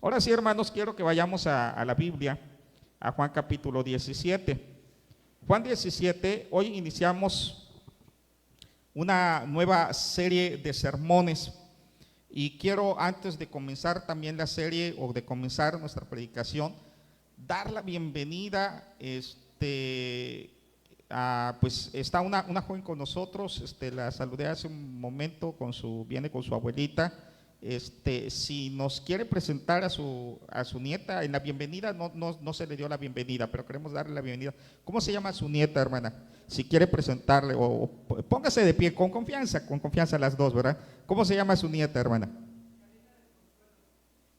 Ahora sí, hermanos, quiero que vayamos a la Biblia, a Juan capítulo 17. Juan 17, hoy iniciamos una nueva serie de sermones y quiero, antes de comenzar también la serie o de comenzar nuestra predicación, dar la bienvenida pues está una joven con nosotros, la saludé hace un momento, viene con su abuelita. Si nos quiere presentar a su nieta, en la bienvenida no se le dio la bienvenida, pero queremos darle la bienvenida. ¿Cómo se llama su nieta, hermana? Si quiere presentarle, o póngase de pie, con confianza las dos, ¿verdad? ¿Cómo se llama su nieta, hermana?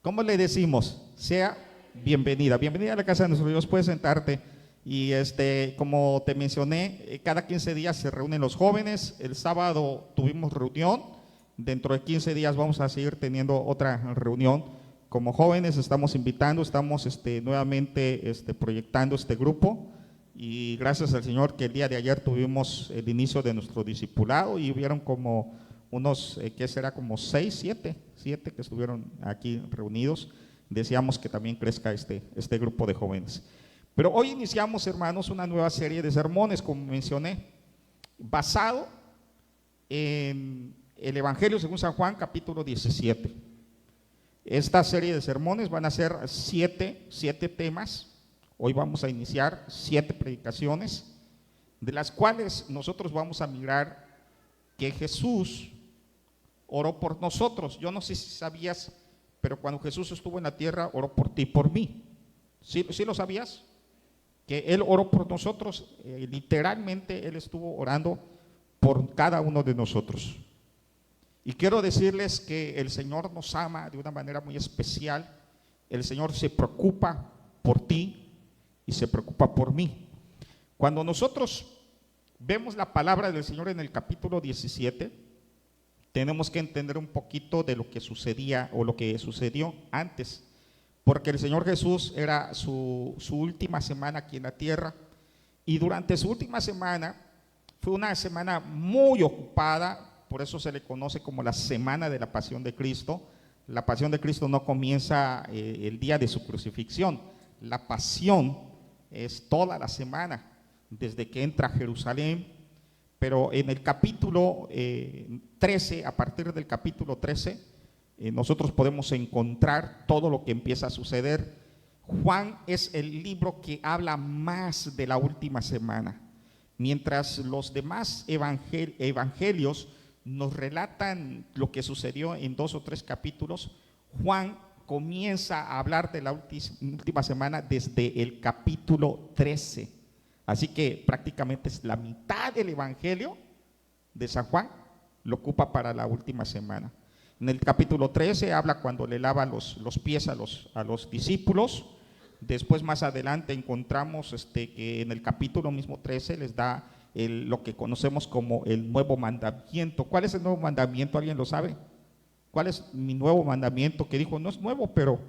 ¿Cómo le decimos? Sea bienvenida a la casa de nuestro Dios. Puedes sentarte. Y como te mencioné, cada 15 días se reúnen los jóvenes. El sábado tuvimos reunión. Dentro de 15 días vamos a seguir teniendo otra reunión. Como jóvenes estamos invitando, estamos nuevamente proyectando este grupo. Y gracias al Señor que el día de ayer tuvimos el inicio de nuestro discipulado y hubieron como unos, ¿qué será? Como 7 que estuvieron aquí reunidos. Deseamos que también crezca este grupo de jóvenes. Pero hoy iniciamos, hermanos, una nueva serie de sermones, como mencioné, basado en el Evangelio según San Juan, capítulo 17. Esta serie de sermones van a ser 7 temas. Hoy vamos a iniciar 7 predicaciones, de las cuales nosotros vamos a mirar que Jesús oró por nosotros. Yo no sé si sabías, pero cuando Jesús estuvo en la tierra, oró por ti y por mí. ¿Sí lo sabías? Que Él oró por nosotros, literalmente Él estuvo orando por cada uno de nosotros. Y quiero decirles que el Señor nos ama de una manera muy especial. El Señor se preocupa por ti y se preocupa por mí. Cuando nosotros vemos la palabra del Señor en el capítulo 17, tenemos que entender un poquito de lo que sucedía o lo que sucedió antes. Porque el Señor Jesús era su última semana aquí en la tierra, y durante su última semana fue una semana muy ocupada. Por eso se le conoce como la semana de la pasión de Cristo. La pasión de Cristo no comienza el día de su crucifixión. La pasión es toda la semana, desde que entra a Jerusalén. Pero en el capítulo 13, a partir del capítulo 13, nosotros podemos encontrar todo lo que empieza a suceder. Juan es el libro que habla más de la última semana. Mientras los demás evangelios nos relatan lo que sucedió en 2 o 3 capítulos, Juan comienza a hablar de la última semana desde el capítulo 13. Así que prácticamente es la mitad del evangelio de San Juan, lo ocupa para la última semana. En el capítulo 13 habla cuando le lava los pies a los discípulos. Después, más adelante, encontramos que en el capítulo mismo 13 les da lo que conocemos como el nuevo mandamiento. ¿Cuál es el nuevo mandamiento? ¿Alguien lo sabe? ¿Cuál es mi nuevo mandamiento? Que dijo, no es nuevo, pero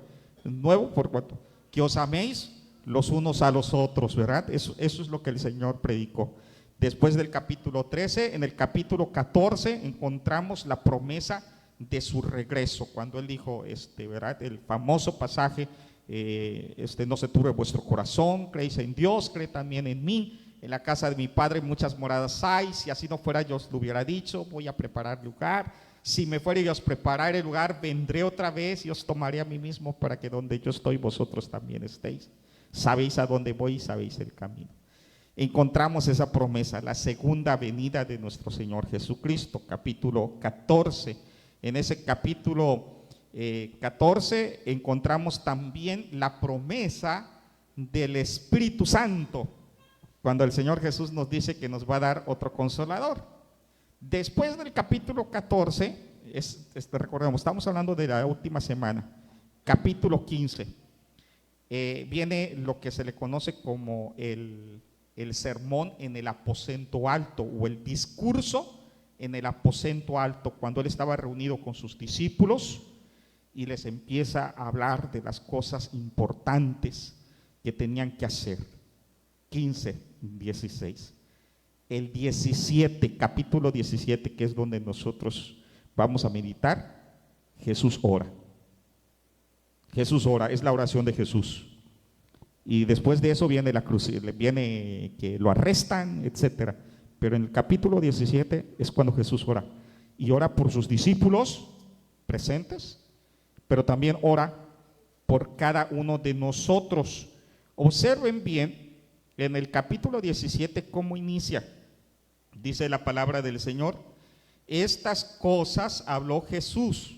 nuevo por cuanto que os améis los unos a los otros, ¿verdad? Eso es lo que el Señor predicó. Después del capítulo 13, en el capítulo 14 encontramos la promesa de su regreso, cuando Él dijo, ¿verdad? El famoso pasaje, no se turbe vuestro corazón, creéis en Dios, cree también en mí. En la casa de mi Padre muchas moradas hay. Si así no fuera, yo os lo hubiera dicho. Voy a preparar lugar. Si me fuera y os prepararé el lugar, vendré otra vez y os tomaré a mí mismo, para que donde yo estoy, vosotros también estéis. Sabéis a dónde voy y sabéis el camino. Encontramos esa promesa, la segunda venida de nuestro Señor Jesucristo, capítulo 14. En ese capítulo 14 encontramos también la promesa del Espíritu Santo, cuando el Señor Jesús nos dice que nos va a dar otro consolador. Después del capítulo 14, recordemos, estamos hablando de la última semana, capítulo 15, viene lo que se le conoce como el sermón en el aposento alto, o el discurso en el aposento alto, cuando Él estaba reunido con sus discípulos y les empieza a hablar de las cosas importantes que tenían que hacer. 15, 16. El 17, capítulo 17, que es donde nosotros vamos a meditar, Jesús ora. Jesús ora, es la oración de Jesús. Y después de eso viene la cruz, viene que lo arrestan, etcétera. Pero en el capítulo 17 es cuando Jesús ora. Y ora por sus discípulos presentes, pero también ora por cada uno de nosotros. Observen bien en el capítulo 17 cómo inicia. Dice la palabra del Señor: estas cosas habló Jesús,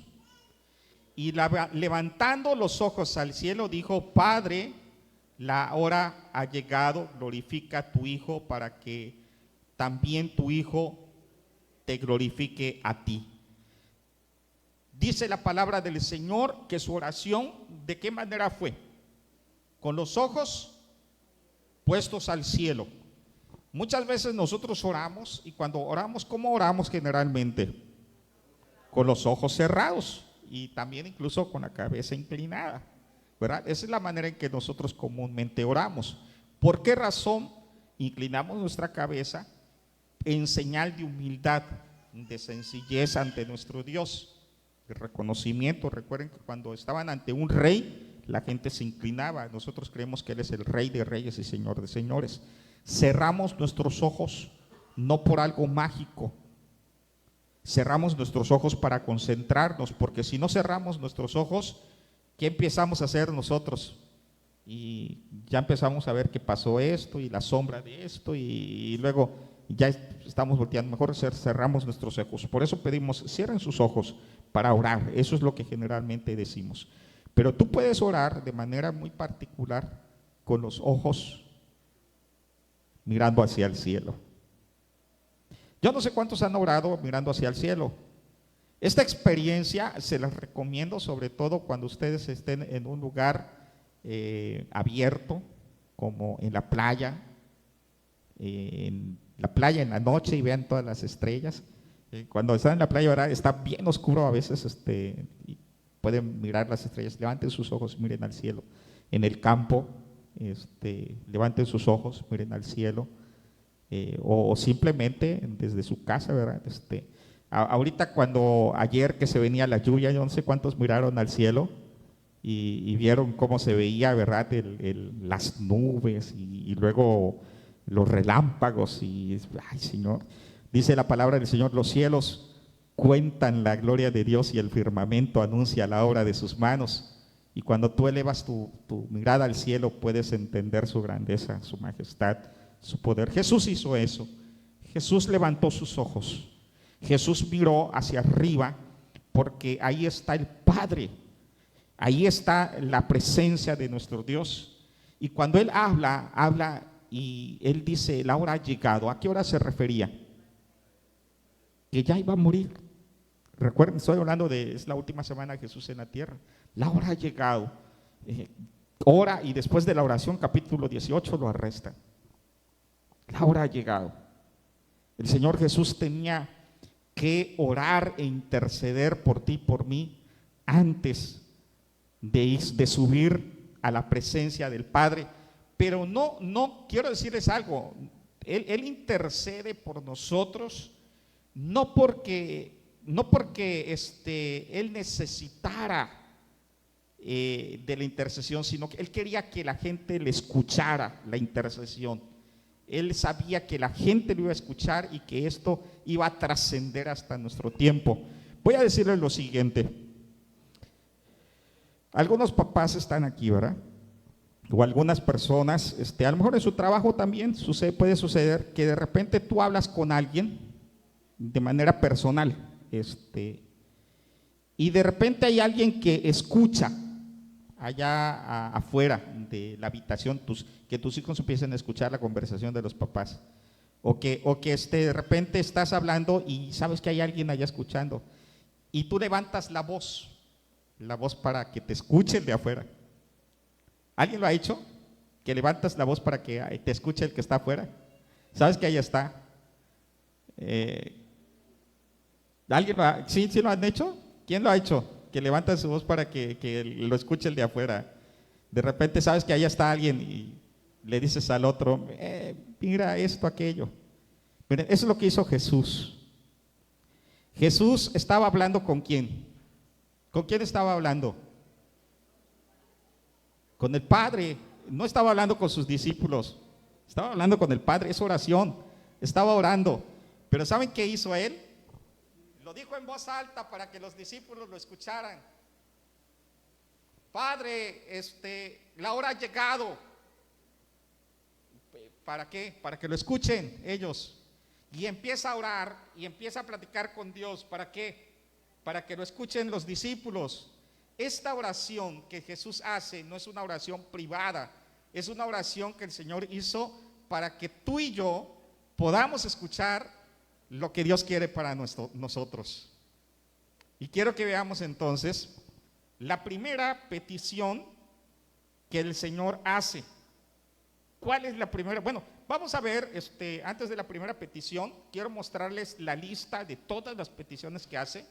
y levantando los ojos al cielo dijo: Padre, la hora ha llegado, glorifica a tu Hijo, para que también tu Hijo te glorifique a ti. Dice la palabra del Señor que su oración, ¿de qué manera fue? Con los ojos puestos al cielo. Muchas veces nosotros oramos, y cuando oramos, ¿cómo oramos generalmente? Con los ojos cerrados y también incluso con la cabeza inclinada, ¿verdad? Esa es la manera en que nosotros comúnmente oramos. ¿Por qué razón inclinamos nuestra cabeza? En señal de humildad, de sencillez ante nuestro Dios, de reconocimiento. Recuerden que cuando estaban ante un rey, la gente se inclinaba. Nosotros creemos que Él es el Rey de Reyes y Señor de Señores. Cerramos nuestros ojos no por algo mágico, cerramos nuestros ojos para concentrarnos, porque si no cerramos nuestros ojos, ¿qué empezamos a hacer nosotros? Y ya empezamos a ver que pasó esto y la sombra de esto, y luego ya estamos volteando. Mejor cerramos nuestros ojos. Por eso pedimos: cierren sus ojos para orar. Eso es lo que generalmente decimos. Pero tú puedes orar de manera muy particular con los ojos mirando hacia el cielo. Yo no sé cuántos han orado mirando hacia el cielo. Esta experiencia se las recomiendo, sobre todo cuando ustedes estén en un lugar abierto, como en la playa, en la noche, y vean todas las estrellas. Cuando están en la playa, ahora está bien oscuro a veces, y pueden mirar las estrellas. Levanten sus ojos, miren al cielo. En el campo, levanten sus ojos, miren al cielo, o simplemente desde su casa, ¿verdad? Ahorita ayer que se venía la lluvia, yo no sé cuántos miraron al cielo y vieron cómo se veía, ¿verdad? Las nubes y luego los relámpagos, y ay, Señor, dice la palabra del Señor: los cielos cuentan la gloria de Dios y el firmamento anuncia la obra de sus manos. Y cuando tú elevas tu mirada al cielo, puedes entender su grandeza, su majestad, su poder. Jesús hizo eso. Jesús levantó sus ojos. Jesús miró hacia arriba, porque ahí está el Padre. Ahí está la presencia de nuestro Dios. Y cuando Él habla y Él dice: la hora ha llegado. ¿A qué hora se refería? Que ya iba a morir. Recuerden, estoy hablando es la última semana de Jesús en la tierra. La hora ha llegado. Ora, y después de la oración, capítulo 18, lo arrestan. La hora ha llegado. El Señor Jesús tenía que orar e interceder por ti y por mí antes de subir a la presencia del Padre. Pero no quiero decirles algo. Él intercede por nosotros, no porque Él necesitara de la intercesión, sino que Él quería que la gente le escuchara la intercesión. Él sabía que la gente lo iba a escuchar y que esto iba a trascender hasta nuestro tiempo. Voy a decirles lo siguiente: algunos papás están aquí, ¿verdad? O algunas personas, a lo mejor en su trabajo también puede suceder que de repente tú hablas con alguien de manera personal, y de repente hay alguien que escucha allá afuera de la habitación, que tus hijos empiecen a escuchar la conversación de los papás, o que de repente estás hablando y sabes que hay alguien allá escuchando, y tú levantas la voz para que te escuchen de afuera. ¿Alguien lo ha hecho? Que levantas la voz para que te escuche el que está afuera. ¿Sabes que ahí está? ¿Alguien sí lo han hecho? ¿Quién lo ha hecho? Que levanta su voz para que lo escuche el de afuera. De repente sabes que allá está alguien y le dices al otro: mira esto, aquello. Miren, eso es lo que hizo Jesús. Jesús estaba hablando ¿con quién? ¿Con quién estaba hablando? con el Padre. No estaba hablando con sus discípulos, estaba hablando con el Padre. Es oración, estaba orando. Pero ¿saben qué hizo él? Lo dijo en voz alta para que los discípulos lo escucharan. Padre, la hora ha llegado. ¿Para qué? Para que lo escuchen ellos. Y empieza a orar y empieza a platicar con Dios. ¿Para qué? Para que lo escuchen los discípulos. Esta oración que Jesús hace no es una oración privada, es una oración que el Señor hizo para que tú y yo podamos escuchar lo que Dios quiere para nosotros. Y quiero que veamos entonces la primera petición que el Señor hace. ¿Cuál es la primera? Bueno, vamos a ver, antes de la primera petición, quiero mostrarles la lista de todas las peticiones que hace,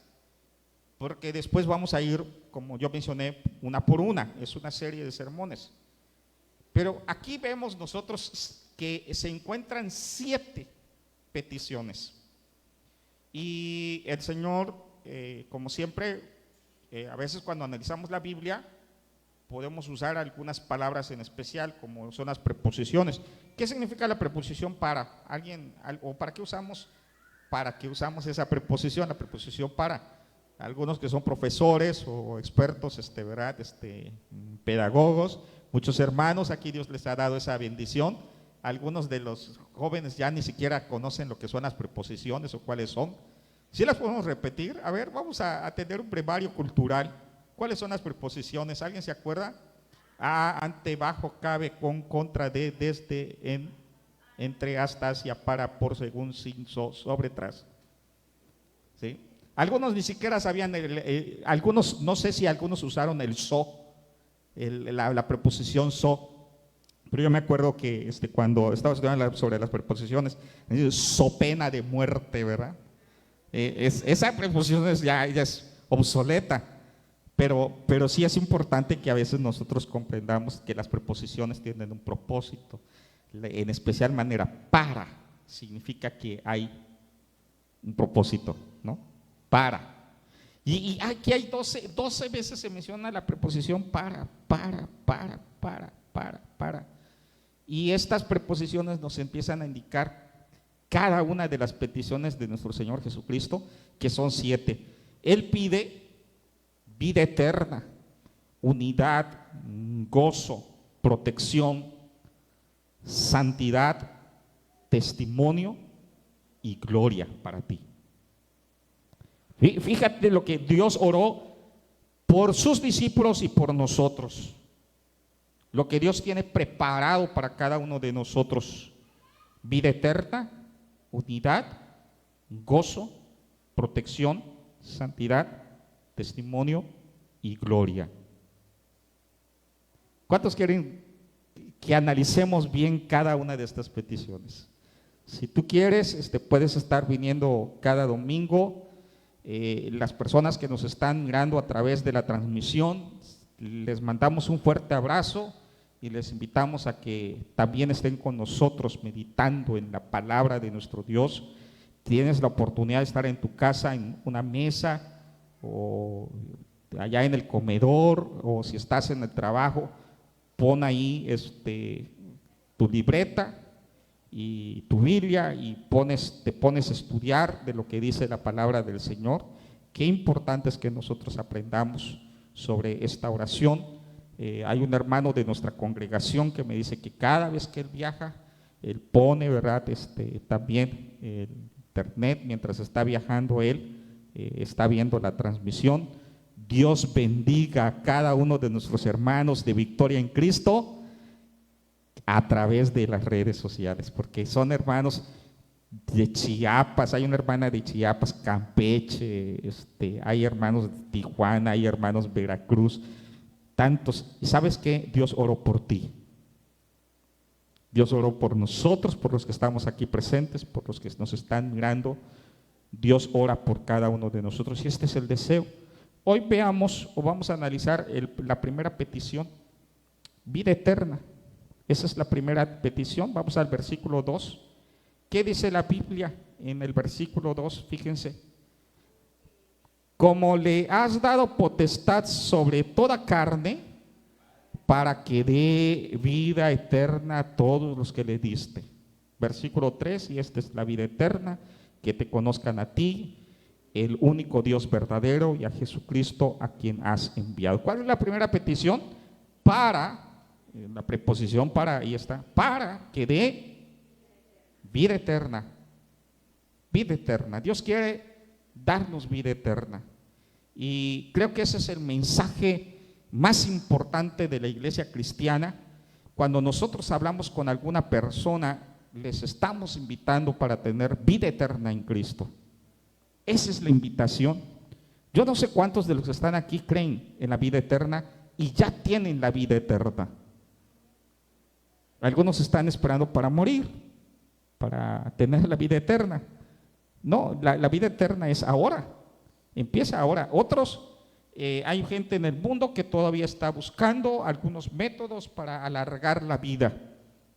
porque después vamos a ir, como yo mencioné, una por una. Es una serie de sermones. Pero aquí vemos nosotros que se encuentran 7 peticiones. Y el Señor, como siempre, a veces cuando analizamos la Biblia, podemos usar algunas palabras en especial, como son las preposiciones. ¿Qué significa la preposición para? ¿Alguien, o para qué usamos? ¿Para qué usamos esa preposición? La preposición para. Algunos que son profesores o expertos, ¿verdad? Pedagogos, muchos hermanos, aquí Dios les ha dado esa bendición. Algunos de los jóvenes ya ni siquiera conocen lo que son las preposiciones o cuáles son. ¿Sí las podemos repetir? A ver, vamos a tener un brevario cultural. ¿Cuáles son las preposiciones? ¿Alguien se acuerda? A, ante, bajo, cabe, con, contra, de, desde, en, entre, hasta, hacia, para, por, según, sin, sobre, tras. ¿Sí? Algunos ni siquiera sabían, algunos, no sé si algunos usaron el la preposición so, pero yo me acuerdo que cuando estaba estudiando sobre las preposiciones, so pena de muerte, ¿verdad? Esa preposición ya es obsoleta, pero sí es importante que a veces nosotros comprendamos que las preposiciones tienen un propósito, en especial manera. Para significa que hay un propósito, ¿no? Para. Y aquí hay 12 veces se menciona la preposición para. Y estas preposiciones nos empiezan a indicar cada una de las peticiones de nuestro Señor Jesucristo, que son 7. Él pide vida eterna, unidad, gozo, protección, santidad, testimonio y gloria para ti. Fíjate lo que Dios oró por sus discípulos y por nosotros. Lo que Dios tiene preparado para cada uno de nosotros. Vida eterna, unidad, gozo, protección, santidad, testimonio y gloria. ¿Cuántos quieren que analicemos bien cada una de estas peticiones? Si tú quieres, puedes estar viniendo cada domingo. Las personas que nos están mirando a través de la transmisión, les mandamos un fuerte abrazo y les invitamos a que también estén con nosotros meditando en la palabra de nuestro Dios. Tienes la oportunidad de estar en tu casa, en una mesa, o allá en el comedor, o si estás en el trabajo, pon ahí tu libreta y tu Biblia y te pones a estudiar de lo que dice la palabra del Señor. Qué importante es que nosotros aprendamos sobre esta oración. Hay un hermano de nuestra congregación que me dice que cada vez que él viaja, él pone, ¿verdad? También el internet, mientras está viajando él, está viendo la transmisión. Dios bendiga a cada uno de nuestros hermanos de Victoria en Cristo a través de las redes sociales, porque son hermanos de Chiapas, hay una hermana de Chiapas, Campeche, hay hermanos de Tijuana, hay hermanos de Veracruz, tantos. ¿Y sabes qué? Dios oró por ti. Dios oró por nosotros, por los que estamos aquí presentes, por los que nos están mirando. Dios ora por cada uno de nosotros y este es el deseo. Hoy veamos o vamos a analizar la primera petición, vida eterna. Esa es la primera petición. Vamos al versículo 2. ¿Qué dice la Biblia en el versículo 2? Fíjense. Como le has dado potestad sobre toda carne, para que dé vida eterna a todos los que le diste. Versículo 3, y esta es la vida eterna, que te conozcan a ti, el único Dios verdadero, y a Jesucristo a quien has enviado. ¿Cuál es la primera petición? Para, la preposición para, ahí está, para que dé vida eterna. Vida eterna. Dios quiere darnos vida eterna. Y creo que ese es el mensaje más importante de la iglesia cristiana. Cuando nosotros hablamos con alguna persona, les estamos invitando para tener vida eterna en Cristo. Esa es la invitación. Yo no sé cuántos de los que están aquí creen en la vida eterna y ya tienen la vida eterna. Algunos están esperando para morir, para tener la vida eterna. No, la vida eterna es ahora, empieza ahora. Otros, hay gente en el mundo que todavía está buscando algunos métodos para alargar la vida,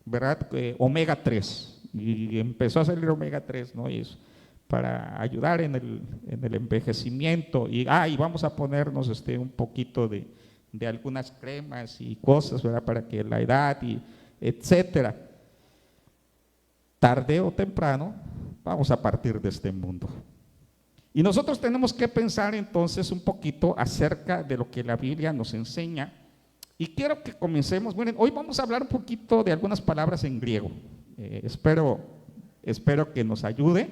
¿verdad? Omega 3, y empezó a salir omega 3, ¿no? Y es para ayudar en el envejecimiento, y vamos a ponernos un poquito de algunas cremas y cosas, ¿verdad? Para que la edad y etcétera. Tarde o temprano vamos a partir de este mundo. Y nosotros tenemos que pensar entonces un poquito acerca de lo que la Biblia nos enseña. Y quiero que comencemos. Miren, hoy vamos a hablar un poquito de algunas palabras en griego. Espero que nos ayude.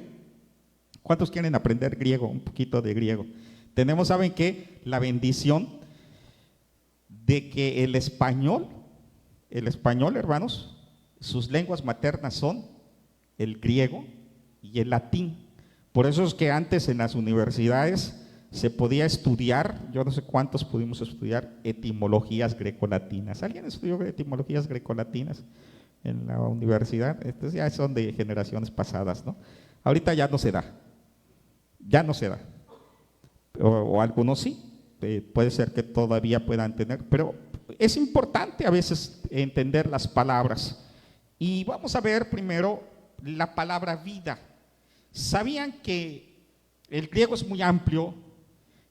¿Cuántos quieren aprender griego? Un poquito de griego. Tenemos, ¿saben qué? La bendición de que el español, hermanos, sus lenguas maternas son el griego y el latín. Por eso es que antes en las universidades se podía estudiar, yo no sé cuántos pudimos estudiar etimologías grecolatinas. ¿Alguien estudió etimologías grecolatinas en la universidad? Entonces ya son de generaciones pasadas, ¿no? Ahorita ya no se da, o algunos sí, puede ser que todavía puedan tener, pero es importante a veces entender las palabras. Y vamos a ver primero la palabra vida. ¿Sabían que el griego es muy amplio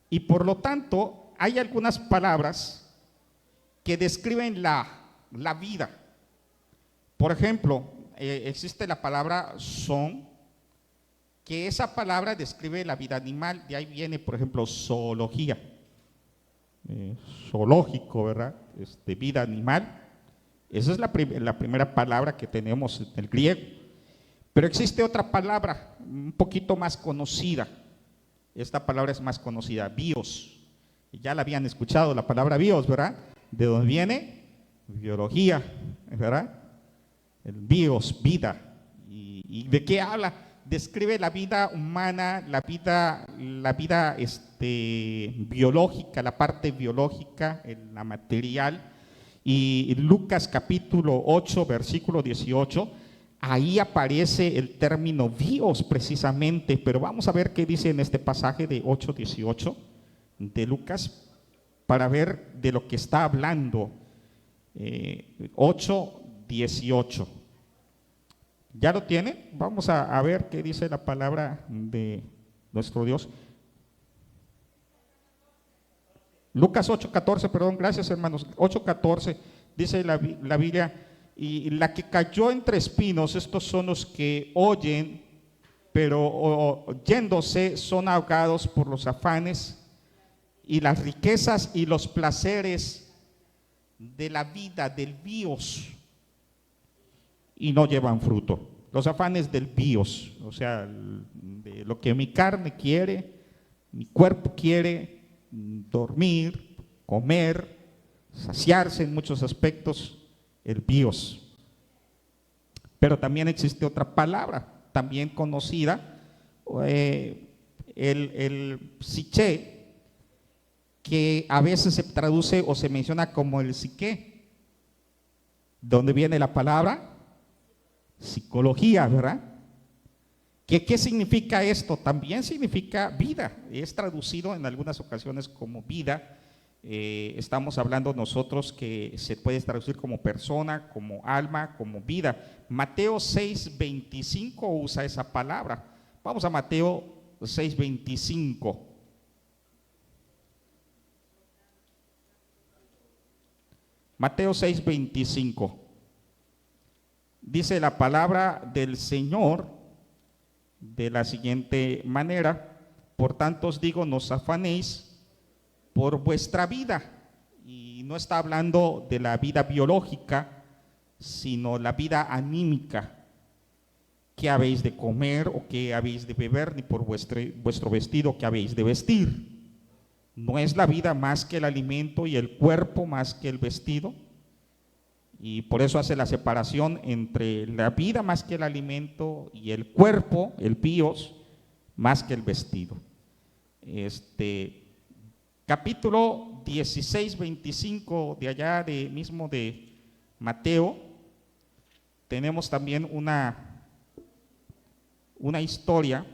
y por lo tanto hay algunas palabras que describen la vida? Por ejemplo, existe la palabra son, que esa palabra describe la vida animal. De ahí viene, por ejemplo, zoología, zoológico, ¿verdad? Vida animal. Esa es la primera palabra que tenemos en el griego. Pero existe otra palabra un poquito más conocida. Esta palabra es más conocida, bios. Ya la habían escuchado, la palabra bios, ¿verdad? ¿De dónde viene? Biología, ¿verdad? El bios, vida. ¿Y de qué habla? Describe la vida humana, la vida biológica, la parte biológica, la material. Y Lucas capítulo 8, versículo 18, ahí aparece el término bios precisamente, pero vamos a ver qué dice en este pasaje de 8:18 de Lucas para ver de lo que está hablando. 8:18. ¿Ya lo tiene? Vamos a ver qué dice la palabra de nuestro Dios. Lucas 8:14, perdón, gracias hermanos. 8:14 dice la Biblia: y la que cayó entre espinos, estos son los que oyen, pero oyéndose son ahogados por los afanes y las riquezas y los placeres de la vida, del bios, y no llevan fruto. Los afanes del bios, o sea, de lo que mi carne quiere, mi cuerpo quiere, dormir, comer, saciarse en muchos aspectos, el bios. Pero también existe otra palabra, también conocida, el psiché, que a veces se traduce o se menciona como el psique. ¿Dónde viene la palabra? Psicología, ¿verdad? ¿Qué significa esto? También significa vida, es traducido en algunas ocasiones como vida. Estamos hablando nosotros que se puede traducir como persona, como alma, como vida. Mateo 6:25 usa esa palabra. Vamos a Mateo 6:25. Mateo 6:25. Dice la palabra del Señor de la siguiente manera: por tanto os digo, no os afanéis por vuestra vida. Y no está hablando de la vida biológica, sino la vida anímica. ¿Qué habéis de comer o qué habéis de beber? Ni por vuestro vestido, ¿qué habéis de vestir? ¿No es la vida más que el alimento y el cuerpo más que el vestido? Y por eso hace la separación entre la vida más que el alimento y el cuerpo, el bios, más que el vestido. Capítulo 16, 25 de allá mismo de Mateo, tenemos también una historia.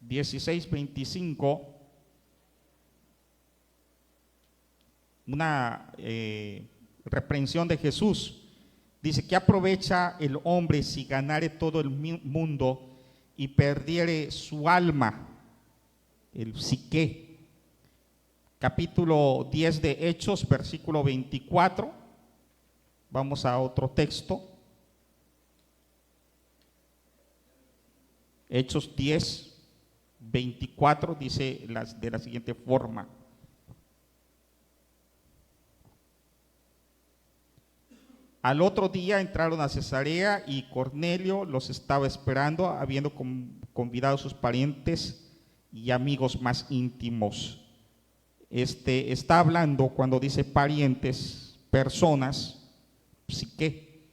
16, 25, una reprensión de Jesús. Dice: ¿qué aprovecha el hombre si ganare todo el mundo y perdiere su alma? El psique. Capítulo 10 de Hechos, versículo 24. Vamos a otro texto. Hechos 10, 24 dice de la siguiente forma: al otro día entraron a Cesarea y Cornelio los estaba esperando, habiendo convidado a sus parientes y amigos más íntimos. Está hablando, cuando dice parientes, personas, psique.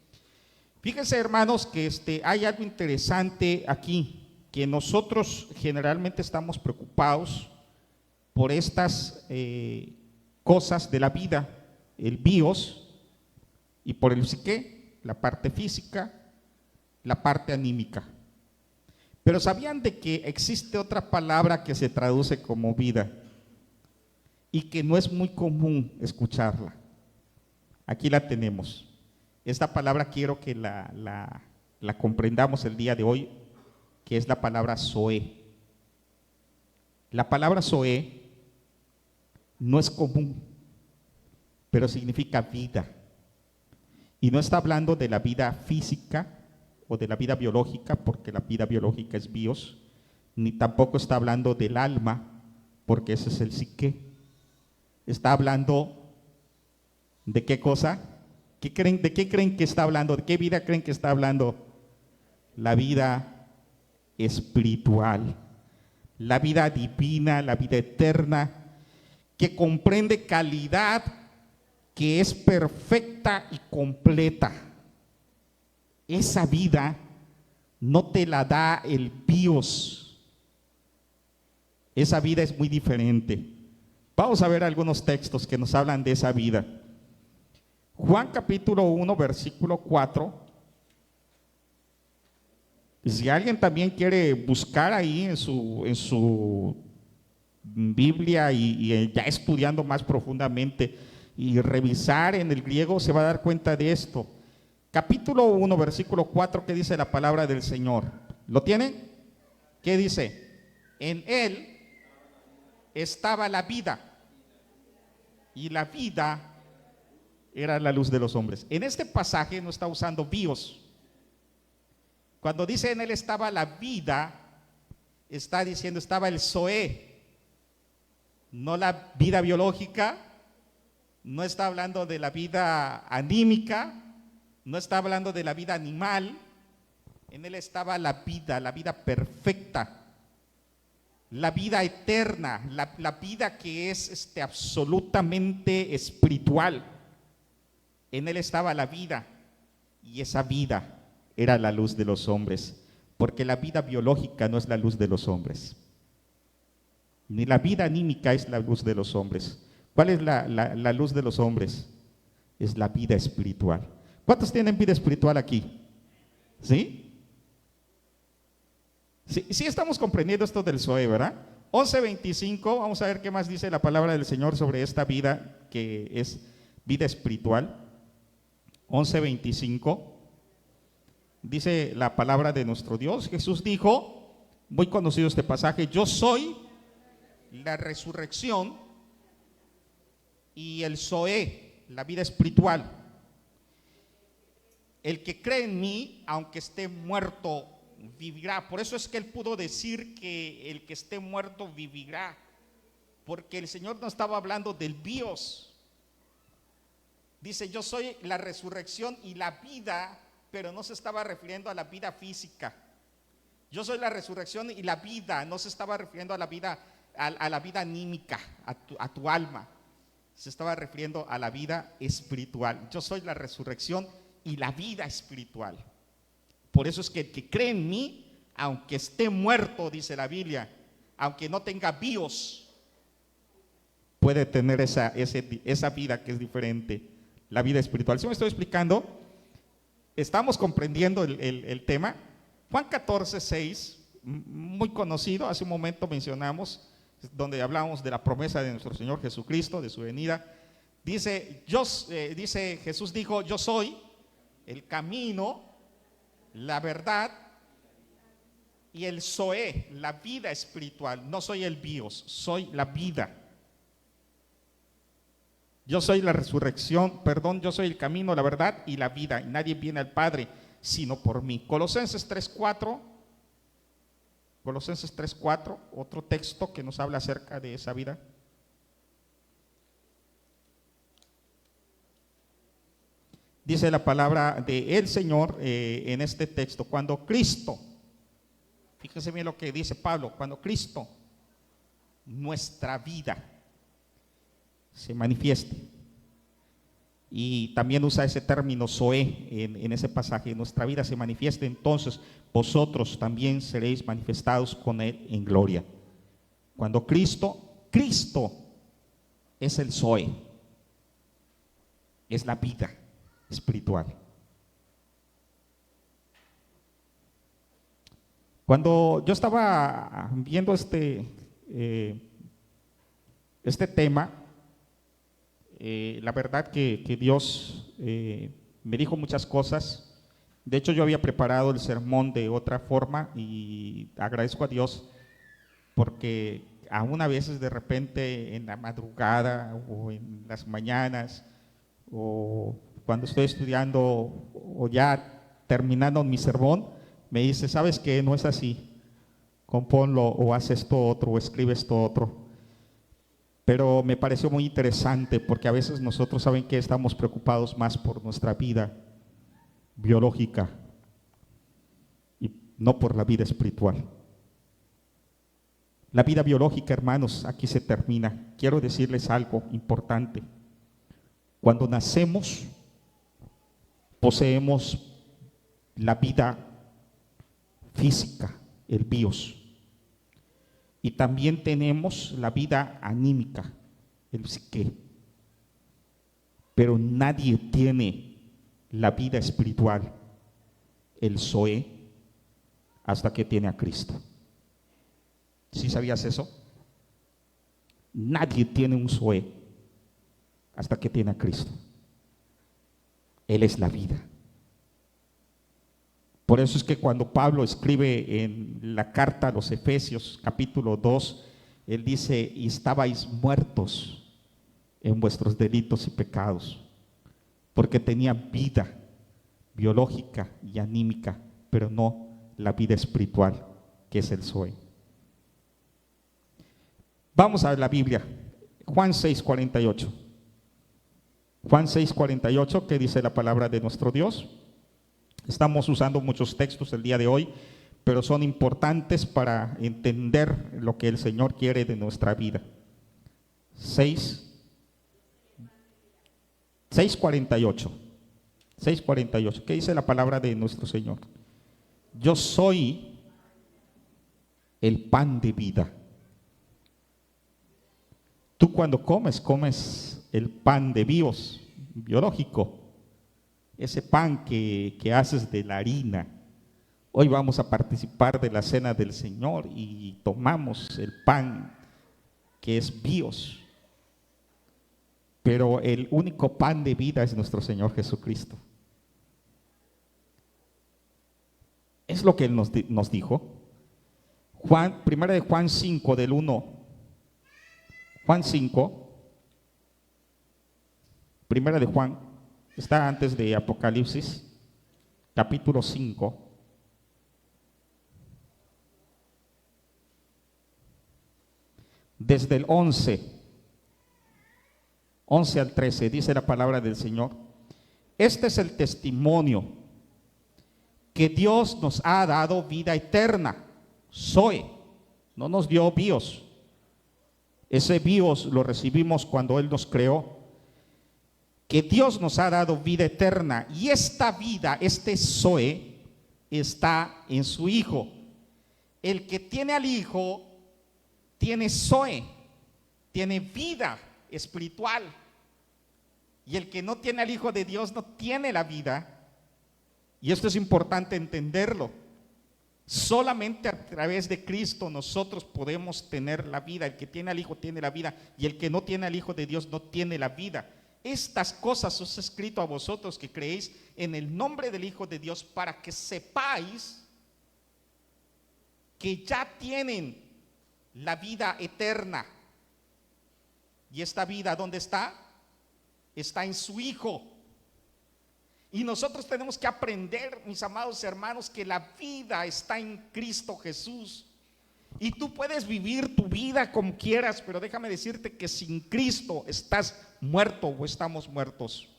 Fíjense, hermanos, que hay algo interesante aquí, que nosotros generalmente estamos preocupados por estas cosas de la vida, el bios, y por el psique, la parte física, la parte anímica. Pero ¿sabían de que existe otra palabra que se traduce como vida y que no es muy común escucharla? Aquí la tenemos. Esta palabra quiero que la comprendamos el día de hoy, que es la palabra Zoé. La palabra Zoé no es común, pero significa vida. Y no está hablando de la vida física o de la vida biológica, porque la vida biológica es bios, ni tampoco está hablando del alma, porque ese es el psique. Está hablando ¿de qué cosa? ¿De qué creen que está hablando? ¿De qué vida creen que está hablando? La vida espiritual, la vida divina, la vida eterna, que comprende calidad, que es perfecta y completa. Esa vida no te la da el bios. Esa vida es muy diferente. Vamos a ver algunos textos que nos hablan de esa vida. Juan capítulo 1, versículo 4. Si alguien también quiere buscar ahí en su Biblia y ya estudiando más profundamente y revisar en el griego, se va a dar cuenta de esto. Capítulo 1, versículo 4, ¿qué dice la palabra del Señor? ¿Lo tienen? ¿Qué dice? En él estaba la vida, y la vida era la luz de los hombres. En este pasaje no está usando bios. Cuando dice en él estaba la vida, está diciendo estaba el Zoé, no la vida biológica. No está hablando de la vida anímica, no está hablando de la vida animal. En él estaba la vida perfecta, la vida eterna, la vida que es absolutamente espiritual. En él estaba la vida, y esa vida era la luz de los hombres, porque la vida biológica no es la luz de los hombres, ni la vida anímica es la luz de los hombres. ¿Cuál es la luz de los hombres? Es la vida espiritual. ¿Cuántos tienen vida espiritual aquí? ¿Sí? Sí estamos comprendiendo esto del Zoé, ¿verdad? 11:25, vamos a ver qué más dice la palabra del Señor sobre esta vida que es vida espiritual. 11:25, dice la palabra de nuestro Dios. Jesús dijo, muy conocido este pasaje: yo soy la resurrección y el Zoé. la vida espiritual. El que cree en mí, aunque esté muerto, vivirá. Por eso es que él pudo decir que el que esté muerto vivirá, porque el Señor no estaba hablando del bios. Dice, yo soy la resurrección y la vida, pero no se estaba refiriendo a la vida física. Yo soy la resurrección y la vida, no se estaba refiriendo a la vida, a la vida anímica, a tu alma. Se estaba refiriendo a la vida espiritual. Yo soy la resurrección y la vida espiritual. Por eso es que el que cree en mí, aunque esté muerto, dice la Biblia, aunque no tenga bios, puede tener esa vida que es diferente, la vida espiritual. ¿Sí me estoy explicando? Estamos comprendiendo el tema. Juan 14:6, muy conocido, hace un momento mencionamos, donde hablamos de la promesa de nuestro Señor Jesucristo, de su venida. Dice Jesús dijo, yo soy el camino, la verdad y el Zoé, la vida espiritual. No soy el bios, soy la vida. Yo soy la resurrección, yo soy el camino, la verdad y la vida. Y nadie viene al Padre sino por mí. Colosenses 3:4, otro texto que nos habla acerca de esa vida. Dice la palabra del Señor en este texto, cuando Cristo, fíjense bien lo que dice Pablo, cuando Cristo, nuestra vida, se manifieste. Y también usa ese término Zoé en ese pasaje, nuestra vida se manifieste, entonces vosotros también seréis manifestados con Él en gloria. Cuando Cristo es el Zoé, es la vida espiritual. Cuando yo estaba viendo este tema, la verdad que Dios me dijo muchas cosas. De hecho, yo había preparado el sermón de otra forma y agradezco a Dios porque aún a veces de repente en la madrugada o en las mañanas o cuando estoy estudiando o ya terminando mi sermón, me dice, ¿sabes qué? No es así, compónlo o haz esto otro o escribe esto otro. Pero me pareció muy interesante porque a veces nosotros, ¿saben qué? Estamos preocupados más por nuestra vida biológica y no por la vida espiritual. La vida biológica, hermanos, aquí se termina. Quiero decirles algo importante. Cuando nacemos, poseemos la vida física, el bios. Y también tenemos la vida anímica, el psique. Pero nadie tiene la vida espiritual, el Zoé, hasta que tiene a Cristo. ¿Sí sabías eso? Nadie tiene un Zoé hasta que tiene a Cristo. Él es la vida. Por eso es que cuando Pablo escribe en la carta a los Efesios, capítulo 2, él dice, y estabais muertos en vuestros delitos y pecados, porque tenían vida biológica y anímica, pero no la vida espiritual, que es el Zoé. Vamos a ver la Biblia, Juan 6:48. Juan 6:48, ¿qué dice la palabra de nuestro Dios? Estamos usando muchos textos el día de hoy, pero son importantes para entender lo que el Señor quiere de nuestra vida. 6:48. ¿Qué dice la palabra de nuestro Señor? Yo soy el pan de vida. Tú cuando comes el pan de bios, biológico, ese pan que haces de la harina. Hoy vamos a participar de la cena del Señor y tomamos el pan que es bios. Pero el único pan de vida es nuestro Señor Jesucristo. Es lo que Él nos dijo. Primera de Juan 5, del 1. Juan 5. Primera de Juan, está antes de Apocalipsis, capítulo 5. Desde el 11 al 13, dice la palabra del Señor. Este es el testimonio que Dios nos ha dado vida eterna, Zoe, no nos dio bios. Ese bios lo recibimos cuando Él nos creó. Que Dios nos ha dado vida eterna, y esta vida, este Zoe, está en su Hijo. El que tiene al Hijo tiene Zoe, tiene vida espiritual, y el que no tiene al Hijo de Dios no tiene la vida. Y esto es importante entenderlo. Solamente a través de Cristo nosotros podemos tener la vida. El que tiene al Hijo tiene la vida, y el que no tiene al Hijo de Dios no tiene la vida. Estas cosas os he escrito a vosotros que creéis en el nombre del Hijo de Dios, para que sepáis que ya tienen la vida eterna. ¿Y esta vida dónde está? Está en su Hijo. Y nosotros tenemos que aprender, mis amados hermanos, que la vida está en Cristo Jesús. Y tú puedes vivir tu vida como quieras, pero déjame decirte que sin Cristo estás muerto o estamos muertos.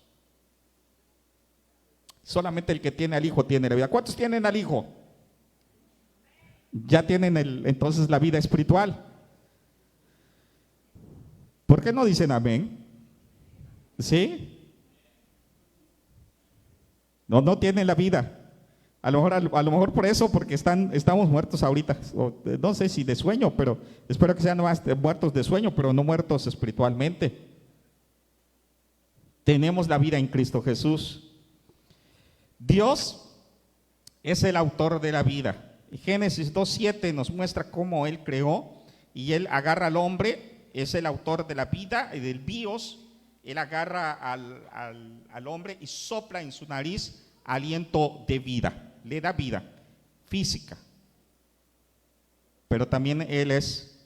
Solamente el que tiene al Hijo tiene la vida. ¿Cuántos tienen al Hijo? Ya tienen entonces la vida espiritual. ¿Por qué no dicen amén? ¿Sí? No tienen la vida. A lo mejor por eso, porque estamos muertos ahorita. No sé si de sueño, pero espero que sean más muertos de sueño, pero no muertos espiritualmente. Tenemos la vida en Cristo Jesús. Dios es el autor de la vida. Génesis 2:7 nos muestra cómo Él creó, y Él agarra al hombre, es el autor de la vida y del bios. Él agarra al hombre y sopla en su nariz aliento de vida, le da vida física. Pero también Él es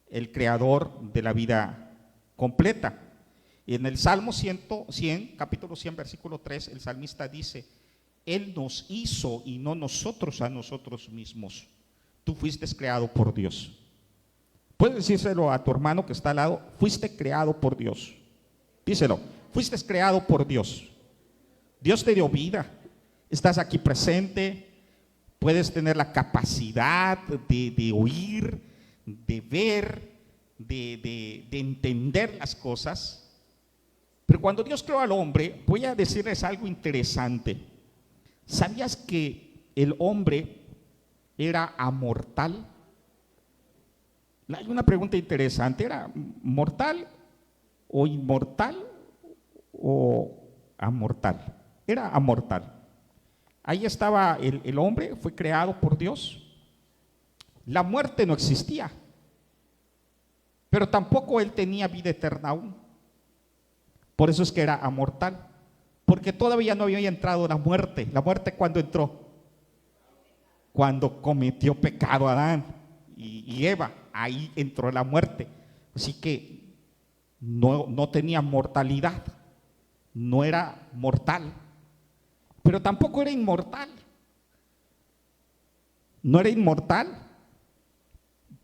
el creador de la vida completa. Y en el Salmo 100, capítulo 100, versículo 3, el salmista dice: Él nos hizo y no nosotros a nosotros mismos. Tú fuiste creado por Dios. Puedes decírselo a tu hermano que está al lado: fuiste creado por Dios. Díselo: fuiste creado por Dios. Dios te dio vida. Estás aquí presente. Puedes tener la capacidad de oír, de ver, de entender las cosas. Pero cuando Dios creó al hombre, voy a decirles algo interesante. ¿Sabías que el hombre era amortal? Hay una pregunta interesante: ¿era mortal o inmortal o amortal? Era amortal. Ahí estaba el hombre, fue creado por Dios. La muerte no existía, pero tampoco él tenía vida eterna aún. Por eso es que era amortal, porque todavía no había entrado la muerte. ¿La muerte cuándo entró? Cuando cometió pecado Adán y Eva. Ahí entró la muerte. Así que no tenía mortalidad, no era mortal, pero tampoco era inmortal. No era inmortal.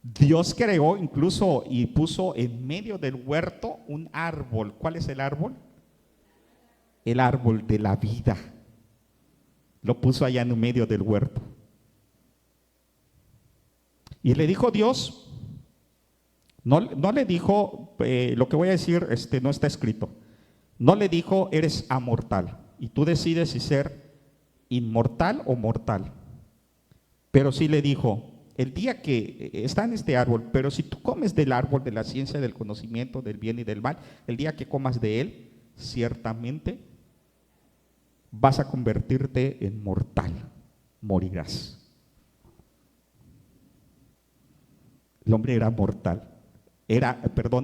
Dios creó incluso y puso en medio del huerto un árbol. ¿Cuál es el árbol? El árbol de la vida. Lo puso allá en medio del huerto. Y le dijo Dios, no le dijo, lo que voy a decir no está escrito. No le dijo: eres amortal y tú decides si ser inmortal o mortal. Pero sí le dijo: el día que está en este árbol, pero si tú comes del árbol de la ciencia del conocimiento del bien y del mal, el día que comas de él, ciertamente vas a convertirte en mortal, morirás. El hombre era mortal,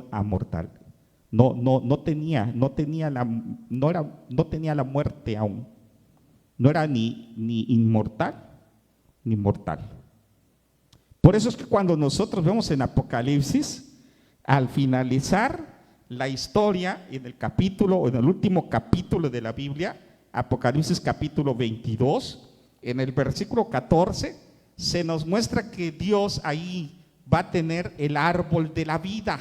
amortal. No tenía la muerte aún. No era ni inmortal ni mortal. Por eso es que cuando nosotros vemos en Apocalipsis, al finalizar, la historia en el capítulo, en el último capítulo de la Biblia, Apocalipsis capítulo 22, en el versículo 14, se nos muestra que Dios ahí va a tener el árbol de la vida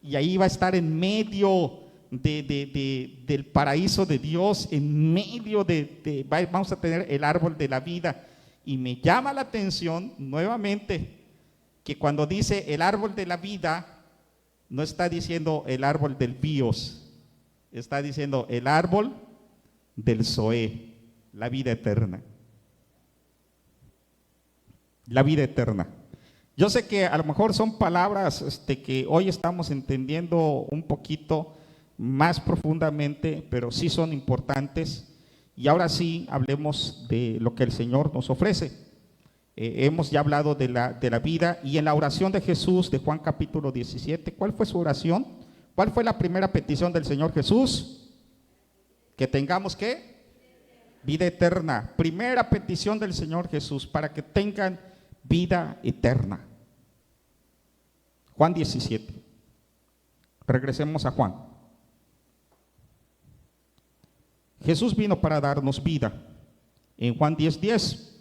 y ahí va a estar en medio del paraíso de Dios, en medio vamos a tener el árbol de la vida. Y me llama la atención nuevamente que cuando dice el árbol de la vida, no está diciendo el árbol del bios, está diciendo el árbol del Zoé, la vida eterna. La vida eterna. Yo sé que a lo mejor son palabras que hoy estamos entendiendo un poquito más profundamente, pero sí son importantes. Y ahora sí hablemos de lo que el Señor nos ofrece. Hemos ya hablado de la vida, y en la oración de Jesús de Juan capítulo 17, ¿cuál fue su oración? ¿Cuál fue la primera petición del Señor Jesús? Que tengamos ¿qué? Vida eterna. Primera petición del Señor Jesús, para que tengan vida eterna. Juan 17. Regresemos a Juan. Jesús vino para darnos vida. En Juan 10:10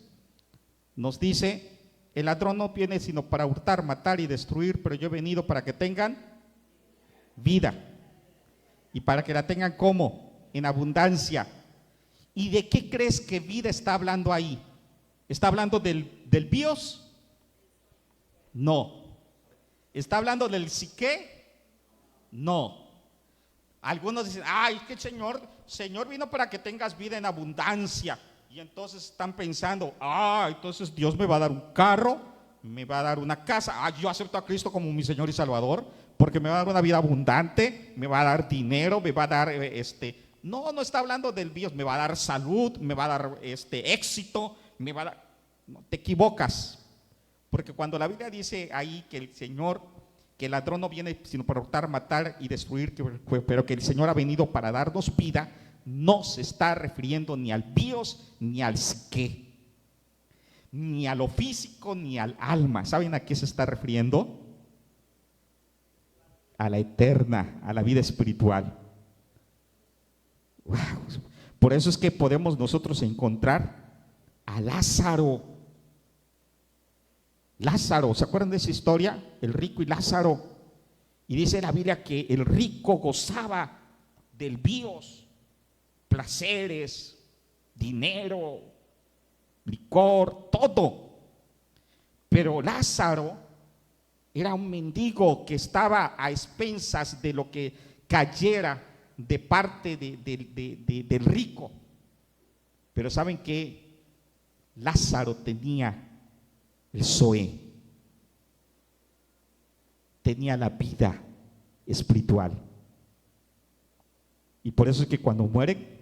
nos dice: el ladrón no viene sino para hurtar, matar y destruir, pero yo he venido para que tengan vida, y para que la tengan ¿cómo? En abundancia. ¿Y de qué crees que vida está hablando ahí? ¿Está hablando del bios? No. ¿Está hablando del psique? No. Algunos dicen: ay, que Señor vino para que tengas vida en abundancia. Y entonces están pensando: entonces Dios me va a dar un carro, me va a dar una casa. Yo acepto a Cristo como mi Señor y Salvador, porque me va a dar una vida abundante, me va a dar dinero, me va a dar No está hablando del Dios, me va a dar salud, me va a dar éxito, me va a dar. No, te equivocas, porque cuando la Biblia dice ahí que el Señor, que el ladrón no viene sino para hurtar, matar y destruir, pero que el Señor ha venido para darnos vida, no se está refiriendo ni al bios ni al psique, ni a lo físico ni al alma. ¿Saben a qué se está refiriendo? A la eterna, a la vida espiritual. Wow. Por eso es que podemos nosotros encontrar a Lázaro. Lázaro, ¿se acuerdan de esa historia? El rico y Lázaro. Y dice la Biblia que el rico gozaba del bios, placeres, dinero, licor, todo. Pero Lázaro era un mendigo que estaba a expensas de lo que cayera de parte del rico. Pero ¿saben qué? Lázaro tenía el Zoé, tenía la vida espiritual. Y por eso es que cuando muere,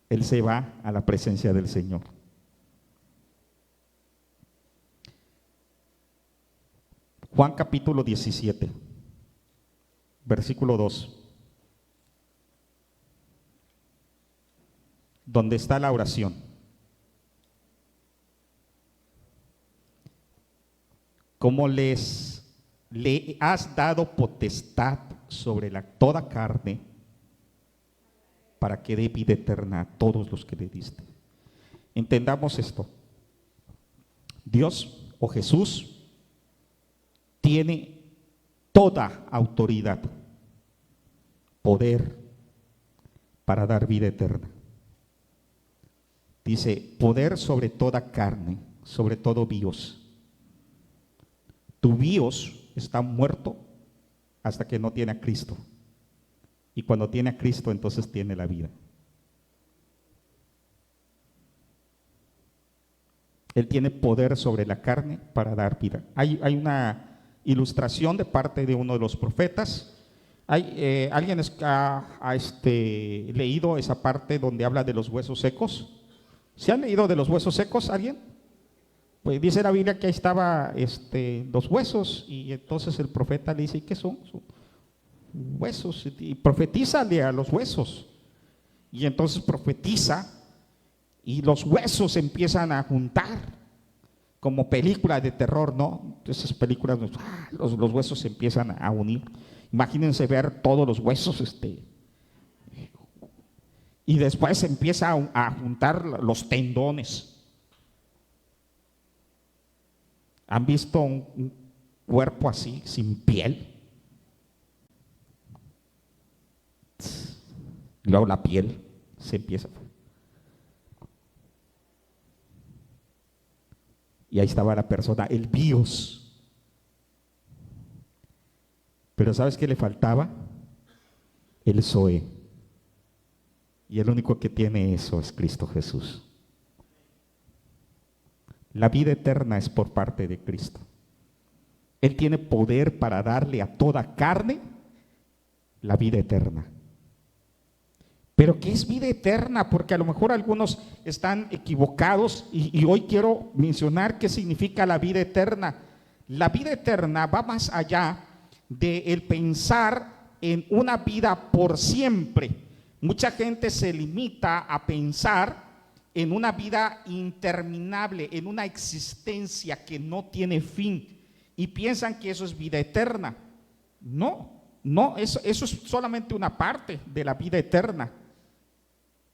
él se va a la presencia del Señor. Juan capítulo 17, versículo 2, donde está la oración. Como le has dado potestad sobre toda carne, para que dé vida eterna a todos los que le diste. Entendamos esto. Dios o Jesús tiene toda autoridad, poder para dar vida eterna. Dice: poder sobre toda carne, sobre todo bios. Tu bios está muerto hasta que no tiene a Cristo. Y cuando tiene a Cristo, entonces tiene la vida. Él tiene poder sobre la carne para dar vida. Hay una ilustración de parte de uno de los profetas. ¿Alguien ha leído esa parte donde habla de los huesos secos? ¿Se han leído de los huesos secos alguien? Pues dice la Biblia que ahí estaba los huesos, y entonces el profeta le dice: ¿qué son? Son huesos, y profetízale a los huesos. Y entonces profetiza, y los huesos empiezan a juntar, como película de terror, ¿no? Esas películas, los huesos se empiezan a unir. Imagínense ver todos los huesos, y después se empieza a juntar los tendones. ¿Han visto un cuerpo así, sin piel? Luego la piel se empieza. Y ahí estaba la persona, el bios. Pero ¿sabes qué le faltaba? El Zoe. Y el único que tiene eso es Cristo Jesús. La vida eterna es por parte de Cristo. Él tiene poder para darle a toda carne la vida eterna. Pero ¿qué es vida eterna? Porque a lo mejor algunos están equivocados y hoy quiero mencionar qué significa la vida eterna. La vida eterna va más allá del pensar en una vida por siempre. Mucha gente se limita a pensar en una vida interminable, en una existencia que no tiene fin y piensan que eso es vida eterna. No, eso es solamente una parte de la vida eterna.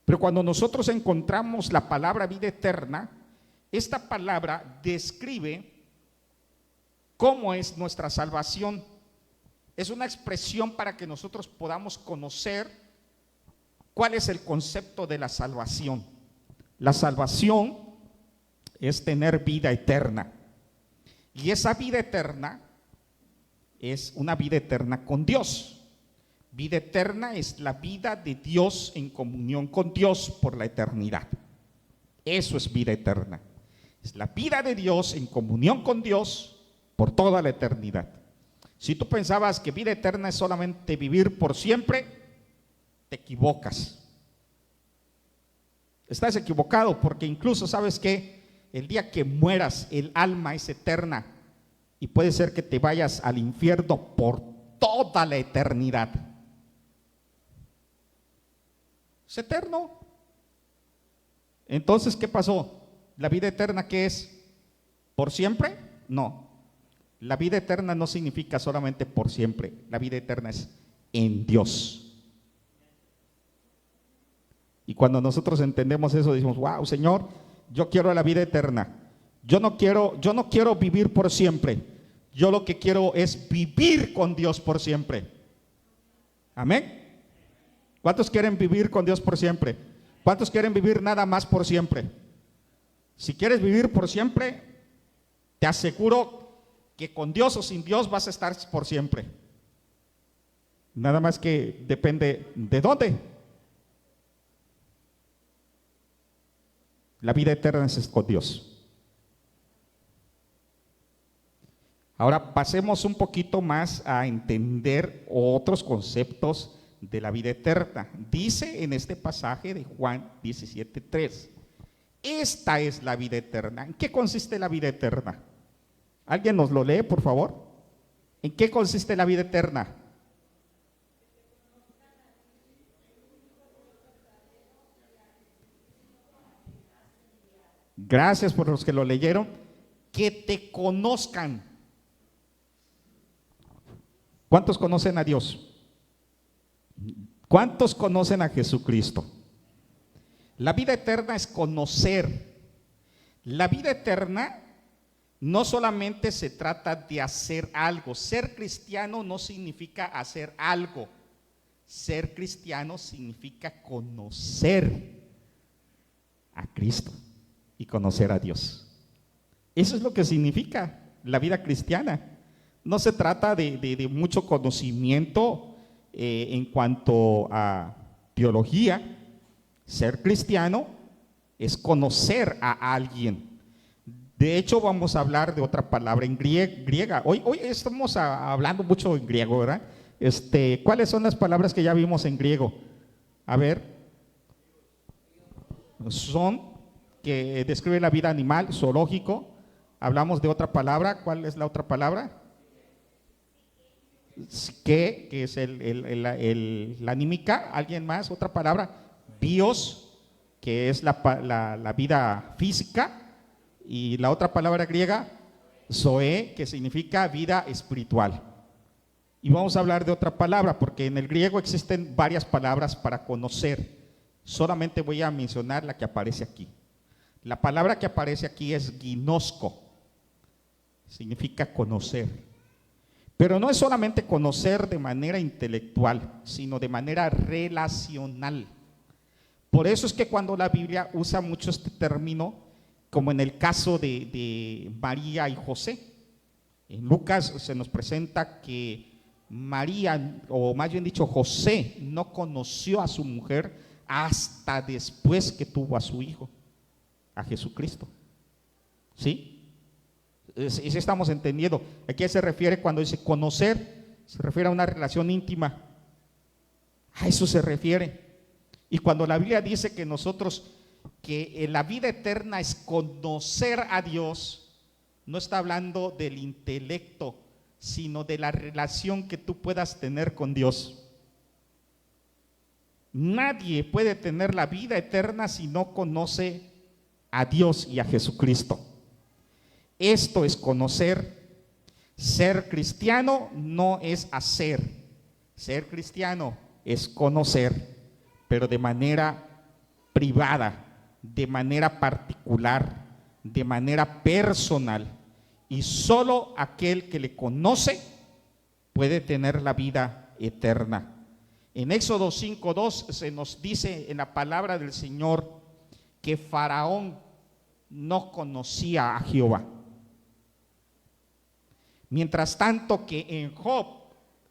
Pero cuando nosotros encontramos la palabra vida eterna, esta palabra describe cómo es nuestra salvación. Es una expresión para que nosotros podamos conocer cuál es el concepto de la salvación. La salvación es tener vida eterna. Y esa vida eterna es una vida eterna con Dios. Vida eterna es la vida de Dios en comunión con Dios por la eternidad. Eso es vida eterna. Es la vida de Dios en comunión con Dios por toda la eternidad. Si tú pensabas que vida eterna es solamente vivir por siempre, te equivocas. Estás equivocado porque incluso sabes que el día que mueras el alma es eterna y puede ser que te vayas al infierno por toda la eternidad. Es eterno. Entonces, ¿qué pasó? ¿La vida eterna qué es? ¿Por siempre? No. La vida eterna no significa solamente por siempre. La vida eterna es en Dios. Y cuando nosotros entendemos eso, decimos, wow, Señor, yo quiero la vida eterna. Yo no quiero vivir por siempre. Yo lo que quiero es vivir con Dios por siempre. Amén. ¿Cuántos quieren vivir con Dios por siempre? ¿Cuántos quieren vivir nada más por siempre? Si quieres vivir por siempre, te aseguro que con Dios o sin Dios vas a estar por siempre. Nada más que depende de dónde. La vida eterna es con Dios. Ahora pasemos un poquito más a entender otros conceptos de la vida eterna. Dice en este pasaje de Juan 17:3, esta es la vida eterna. ¿En qué consiste la vida eterna? ¿Alguien nos lo lee, por favor? ¿En qué consiste la vida eterna? Gracias por los que lo leyeron. Que te conozcan. ¿Cuántos conocen a Dios? ¿Cuántos conocen a Jesucristo? La vida eterna es conocer. La vida eterna no solamente se trata de hacer algo. Ser cristiano no significa hacer algo. Ser cristiano significa conocer a Cristo y conocer a Dios. Eso es lo que significa la vida cristiana. No se trata de mucho conocimiento en cuanto a teología. Ser cristiano es conocer a alguien. De hecho, vamos a hablar de otra palabra en griega. Hoy estamos hablando mucho en griego, ¿verdad? ¿Cuáles son las palabras que ya vimos en griego? A ver. Son que describe la vida animal, zoológico. Hablamos de otra palabra. ¿Cuál es la otra palabra? Que es la anímica. ¿Alguien más? Otra palabra. Bios, que es la vida física. y la otra palabra griega, zoe, que significa vida espiritual. Y vamos a hablar de otra palabra, porque en el griego existen varias palabras para conocer. Solamente voy a mencionar la que aparece aquí. La palabra que aparece aquí es ginosko, significa conocer. Pero no es solamente conocer de manera intelectual, sino de manera relacional. Por eso es que cuando la Biblia usa mucho este término, como en el caso de María y José, en Lucas se nos presenta que María, o más bien dicho, José, no conoció a su mujer hasta después que tuvo a su hijo, a Jesucristo. ¿Sí? Y si estamos entendiendo, ¿a qué se refiere cuando dice conocer? Se refiere a una relación íntima. A eso se refiere. Y cuando la Biblia dice que nosotros, que la vida eterna es conocer a Dios, no está hablando del intelecto, sino de la relación que tú puedas tener con Dios. Nadie puede tener la vida eterna si no conoce a Dios y a Jesucristo. Esto es conocer. Ser cristiano no es hacer. Ser cristiano es conocer, pero de manera privada, de manera particular, de manera personal. Y solo aquel que le conoce puede tener la vida eterna. En Éxodo 5:2 se nos dice en la palabra del Señor que Faraón no conocía a Jehová. Mientras tanto que en Job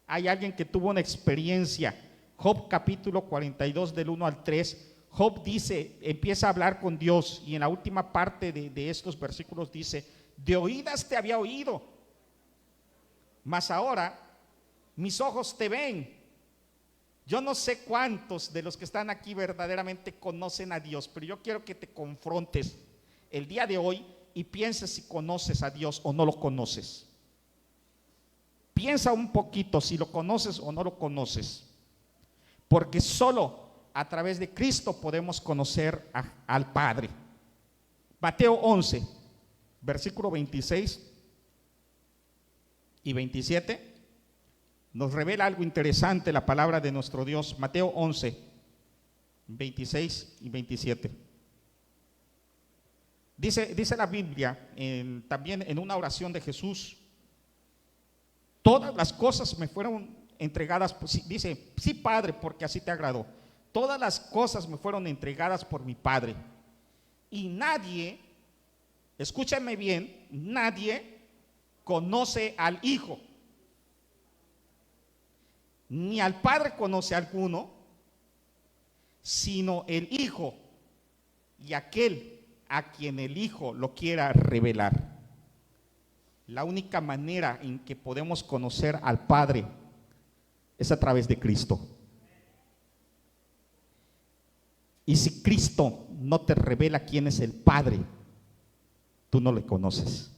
hay alguien que tuvo una experiencia. Job capítulo 42 del 1 al 3, Job dice, empieza a hablar con Dios, y en la última parte de estos versículos dice: de oídas te había oído, mas ahora mis ojos te ven. Yo no sé cuántos de los que están aquí verdaderamente conocen a Dios, pero yo quiero que te confrontes el día de hoy y pienses si conoces a Dios o no lo conoces. Piensa un poquito si lo conoces o no lo conoces, porque solo a través de Cristo podemos conocer al Padre. Mateo 11, versículo 26 y 27 nos revela algo interesante la palabra de nuestro Dios. Mateo 11, 26 y 27. Dice la Biblia, también en una oración de Jesús: todas las cosas me fueron entregadas, dice, sí, Padre, porque así te agradó. Todas las cosas me fueron entregadas por mi Padre. Y nadie, escúchame bien, nadie conoce al Hijo, ni al Padre conoce a alguno, sino el Hijo y aquel a quien el Hijo lo quiera revelar. La única manera en que podemos conocer al Padre es a través de Cristo. Y si Cristo no te revela quién es el Padre, tú no le conoces.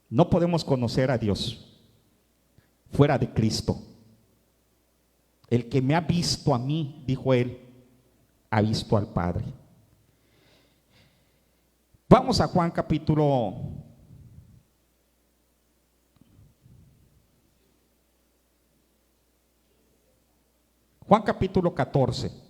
No podemos conocer a Dios fuera de Cristo. El que me ha visto a mí, dijo él, ha visto al Padre. Vamos a Juan capítulo 14.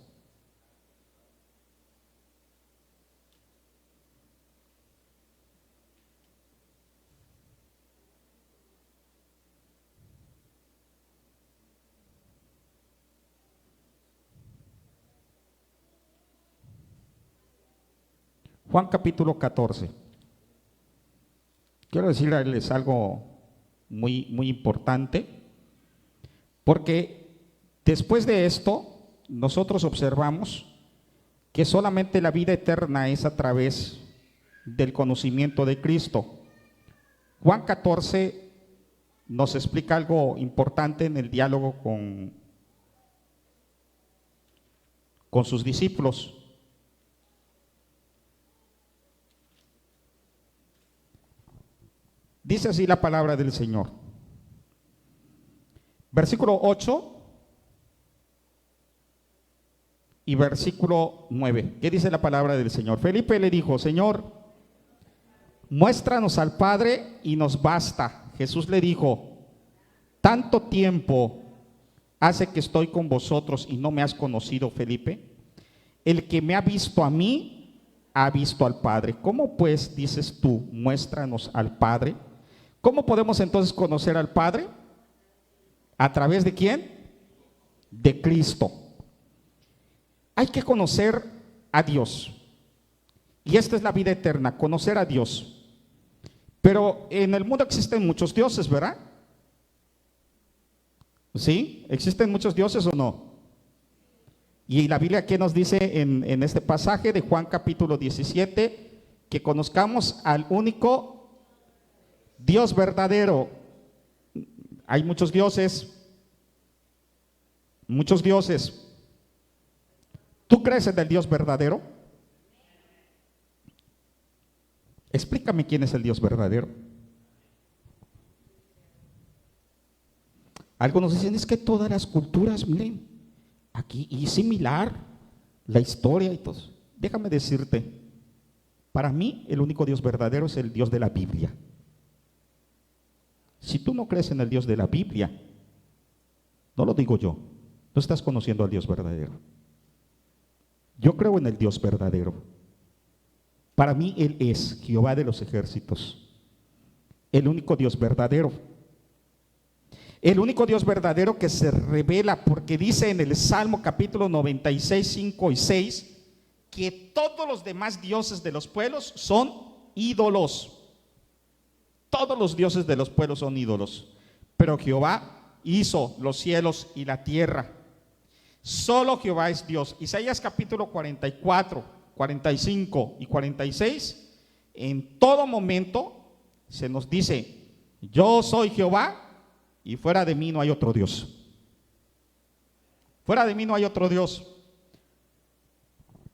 Juan capítulo 14. Quiero decirles algo muy, muy importante, porque después de esto nosotros observamos que solamente la vida eterna es a través del conocimiento de Cristo. Juan 14 nos explica algo importante en el diálogo con sus discípulos. Dice así la palabra del Señor. Versículo 8 y versículo 9. ¿Qué dice la palabra del Señor? Felipe le dijo: Señor, muéstranos al Padre y nos basta. Jesús le dijo: ¿tanto tiempo hace que estoy con vosotros y no me has conocido, Felipe? El que me ha visto a mí, ha visto al Padre. ¿Cómo pues dices tú, muéstranos al Padre? ¿Cómo podemos entonces conocer al Padre? ¿A través de quién? De Cristo. Hay que conocer a Dios. Y esta es la vida eterna, conocer a Dios. Pero en el mundo existen muchos dioses, ¿verdad? ¿Sí? ¿Existen muchos dioses o no? Y la Biblia, ¿qué nos dice en este pasaje de Juan capítulo 17? Que conozcamos al único Dios verdadero. Hay muchos dioses. Muchos dioses. ¿Tú crees en el Dios verdadero? Explícame quién es el Dios verdadero. Algunos dicen: es que todas las culturas, miren, aquí y similar, la historia y todo. Déjame decirte, para mí el único Dios verdadero es el Dios de la Biblia. Si tú no crees en el Dios de la Biblia, no lo digo yo, no estás conociendo al Dios verdadero. Yo creo en el Dios verdadero. Para mí Él es Jehová de los ejércitos, el único Dios verdadero. El único Dios verdadero que se revela, porque dice en el Salmo capítulo 96, 5 y 6, que todos los demás dioses de los pueblos son ídolos. Todos los dioses de los pueblos son ídolos, pero Jehová hizo los cielos y la tierra. Solo Jehová es Dios. Isaías capítulo 44, 45 y 46, en todo momento se nos dice: yo soy Jehová y fuera de mí no hay otro Dios. Fuera de mí no hay otro Dios.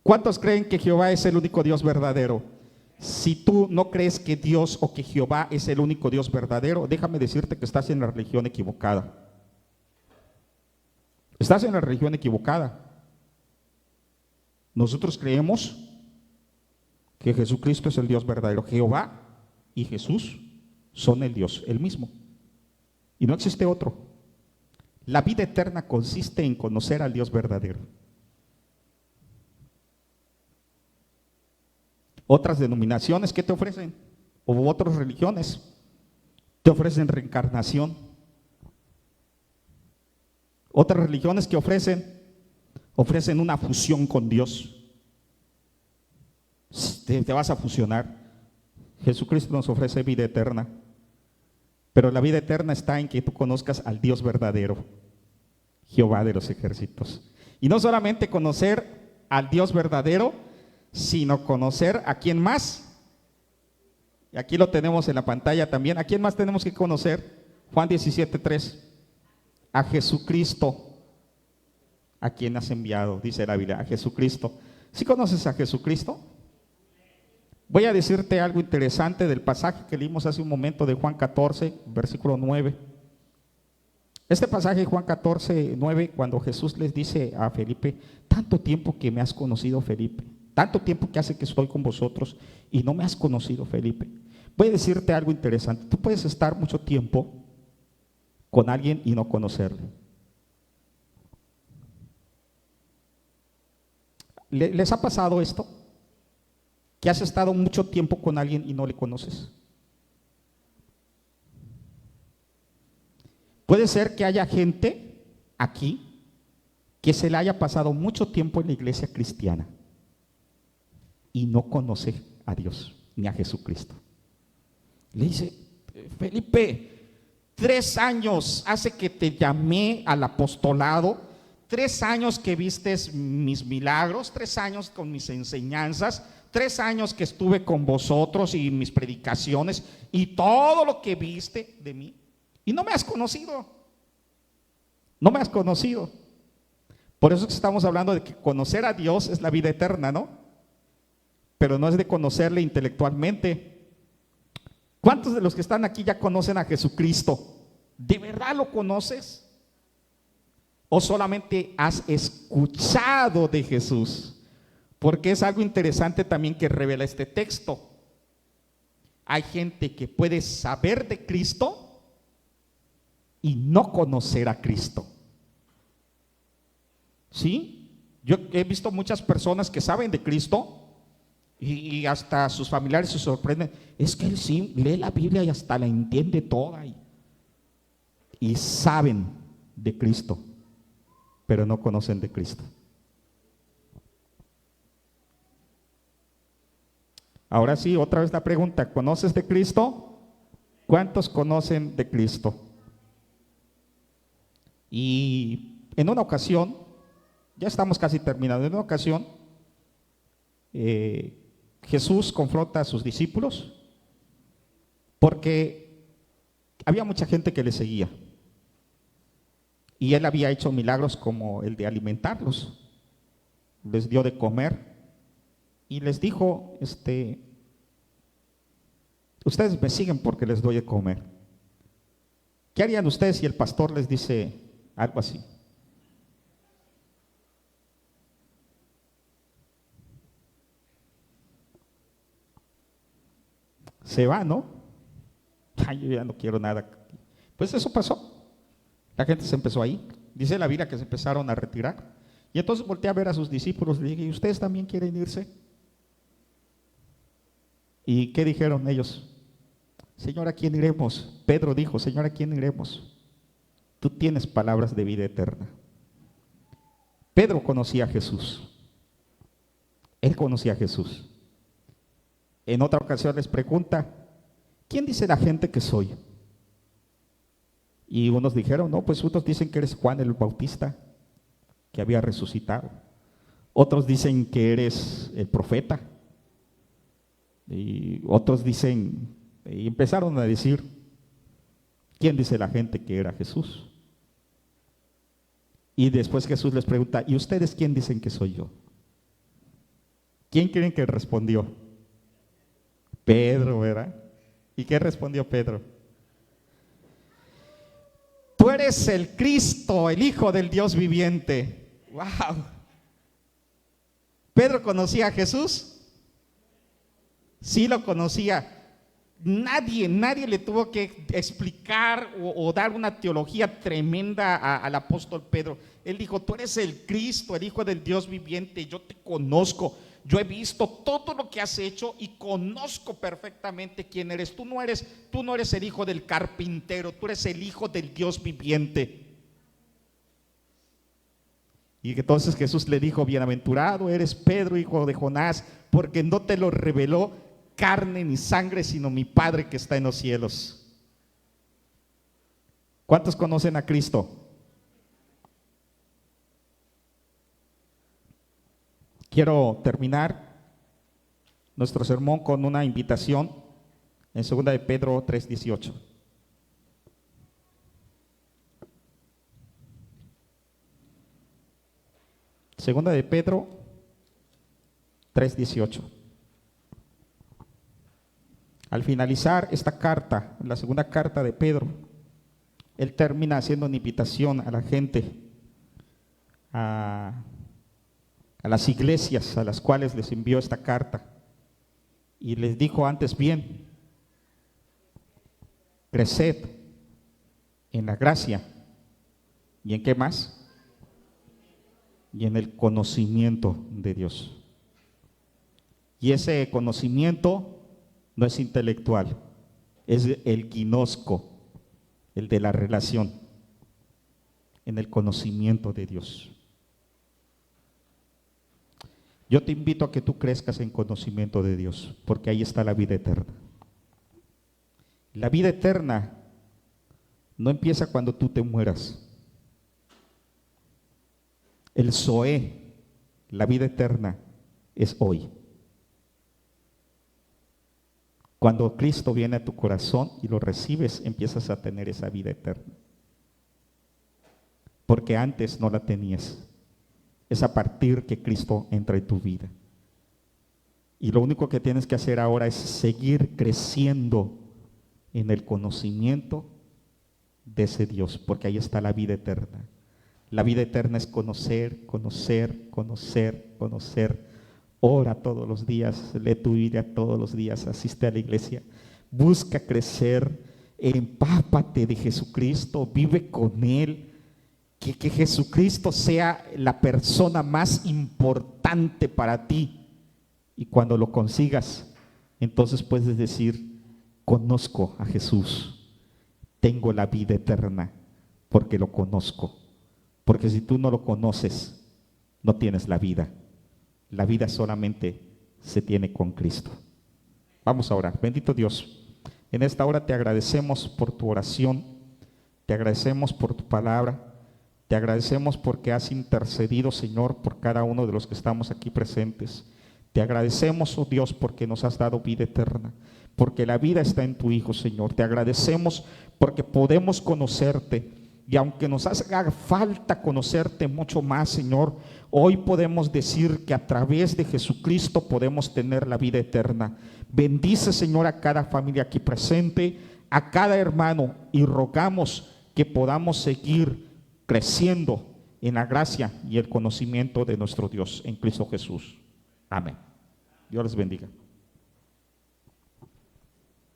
¿Cuántos creen que Jehová es el único Dios verdadero? Si tú no crees que Dios o que Jehová es el único Dios verdadero, déjame decirte que estás en la religión equivocada. Estás en la religión equivocada. Nosotros creemos que Jesucristo es el Dios verdadero. Jehová y Jesús son el Dios, el mismo. Y no existe otro. La vida eterna consiste en conocer al Dios verdadero. Otras denominaciones, ¿qué te ofrecen? O otras religiones te ofrecen reencarnación. Otras religiones que ofrecen una fusión con Dios. Te vas a fusionar. Jesucristo nos ofrece vida eterna. Pero la vida eterna está en que tú conozcas al Dios verdadero, Jehová de los ejércitos. Y no solamente conocer al Dios verdadero, sino conocer a quién más. Y aquí lo tenemos en la pantalla también. ¿A quién más tenemos que conocer? Juan 17:3. A Jesucristo, a quien has enviado, dice la Biblia, a Jesucristo. ¿Sí conoces a Jesucristo? Voy a decirte algo interesante del pasaje que leímos hace un momento de Juan 14, versículo 9. Este pasaje de Juan 14, 9, cuando Jesús les dice a Felipe: tanto tiempo que me has conocido, Felipe, tanto tiempo que hace que estoy con vosotros y no me has conocido, Felipe. Voy a decirte algo interesante. Tú puedes estar mucho tiempo con alguien y no conocerle. ¿Les ha pasado esto? Que has estado mucho tiempo con alguien y no le conoces. Puede ser que haya gente aquí que se le haya pasado mucho tiempo en la iglesia cristiana y no conoce a Dios ni a Jesucristo. Le dice: Felipe, 3 años hace que te llamé al apostolado, 3 años que vistes mis milagros, 3 años con mis enseñanzas, 3 años que estuve con vosotros y mis predicaciones y todo lo que viste de mí, y no me has conocido. No me has conocido. Por eso estamos hablando de que conocer a Dios es la vida eterna, ¿no? Pero no es de conocerle intelectualmente. ¿Cuántos de los que están aquí ya conocen a Jesucristo? ¿De verdad lo conoces? ¿O solamente has escuchado de Jesús? Porque es algo interesante también que revela este texto. Hay gente que puede saber de Cristo y no conocer a Cristo. ¿Sí? Yo he visto muchas personas que saben de Cristo y hasta sus familiares se sorprenden. Es que él sí lee la Biblia y hasta la entiende toda. Y saben de Cristo, pero no conocen de Cristo. Ahora sí, otra vez la pregunta, ¿conoces de Cristo? ¿Cuántos conocen de Cristo? Y en una ocasión, ya estamos casi terminando, en una ocasión, Jesús confronta a sus discípulos porque había mucha gente que le seguía. Y él había hecho milagros como el de alimentarlos. Les dio de comer y les dijo, ustedes me siguen porque les doy de comer. ¿Qué harían ustedes si el pastor les dice algo así? Se va, ¿no? Ay, yo ya no quiero nada. Pues eso pasó. La gente se empezó ahí. Dice la Biblia que se empezaron a retirar. Y entonces volteé a ver a sus discípulos y le dije, ¿y ustedes también quieren irse? ¿Y qué dijeron ellos? Señor, ¿a quién iremos? Pedro dijo, Señor, ¿a quién iremos? Tú tienes palabras de vida eterna. Pedro conocía a Jesús. Él conocía a Jesús. En otra ocasión les pregunta, ¿quién dice la gente que soy? Y unos dijeron, no, pues unos dicen que eres Juan el Bautista, que había resucitado. Otros dicen que eres el profeta. Y otros dicen, y empezaron a decir, ¿quién dice la gente que era Jesús? Y después Jesús les pregunta, ¿y ustedes quién dicen que soy yo? ¿Quién creen que respondió? Pedro, ¿verdad? ¿Y qué respondió Pedro? Tú eres el Cristo, el Hijo del Dios viviente. ¡Wow! ¿Pedro conocía a Jesús? Sí lo conocía. Nadie le tuvo que explicar o dar una teología tremenda al apóstol Pedro. Él dijo, tú eres el Cristo, el Hijo del Dios viviente, yo te conozco, yo he visto todo lo que has hecho y conozco perfectamente quién eres. Tú no eres el hijo del carpintero, tú eres el Hijo del Dios viviente. Y entonces Jesús le dijo, bienaventurado eres Pedro, hijo de Jonás, porque no te lo reveló carne ni sangre, sino mi Padre que está en los cielos. ¿Cuántos conocen a Cristo? Quiero terminar nuestro sermón con una invitación en 2 de Pedro 3:18. Segunda de Pedro 3:18. Al finalizar esta carta, la segunda carta de Pedro, él termina haciendo una invitación a la gente, a las iglesias a las cuales les envió esta carta, y les dijo antes bien, creced en la gracia, ¿y en qué más? Y en el conocimiento de Dios. Y ese conocimiento no es intelectual, es el ginosco, el de la relación, en el conocimiento de Dios. Yo te invito a que tú crezcas en conocimiento de Dios, porque ahí está la vida eterna. La vida eterna no empieza cuando tú te mueras. El Zoé, la vida eterna, es hoy. Cuando Cristo viene a tu corazón y lo recibes, empiezas a tener esa vida eterna. Porque antes no la tenías. Es a partir que Cristo entra en tu vida. Y lo único que tienes que hacer ahora es seguir creciendo en el conocimiento de ese Dios, porque ahí está la vida eterna. La vida eterna es conocer, conocer, conocer, conocer. Ora todos los días, lee tu Biblia todos los días, asiste a la iglesia, busca crecer, empápate de Jesucristo, vive con Él, que Jesucristo sea la persona más importante para ti. Y cuando lo consigas, entonces puedes decir, conozco a Jesús, tengo la vida eterna porque lo conozco. Porque si tú no lo conoces, no tienes la vida. La vida solamente se tiene con Cristo. Vamos a orar. Bendito Dios, en esta hora te agradecemos por tu oración, te agradecemos por tu palabra, te agradecemos porque has intercedido, Señor, por cada uno de los que estamos aquí presentes. Te agradecemos, oh Dios, porque nos has dado vida eterna, porque la vida está en tu Hijo, Señor. Te agradecemos porque podemos conocerte. Y aunque nos haga falta conocerte mucho más, Señor, hoy podemos decir que a través de Jesucristo podemos tener la vida eterna. Bendice, Señor, a cada familia aquí presente, a cada hermano, y rogamos que podamos seguir creciendo en la gracia y el conocimiento de nuestro Dios en Cristo Jesús. Amén. Dios les bendiga.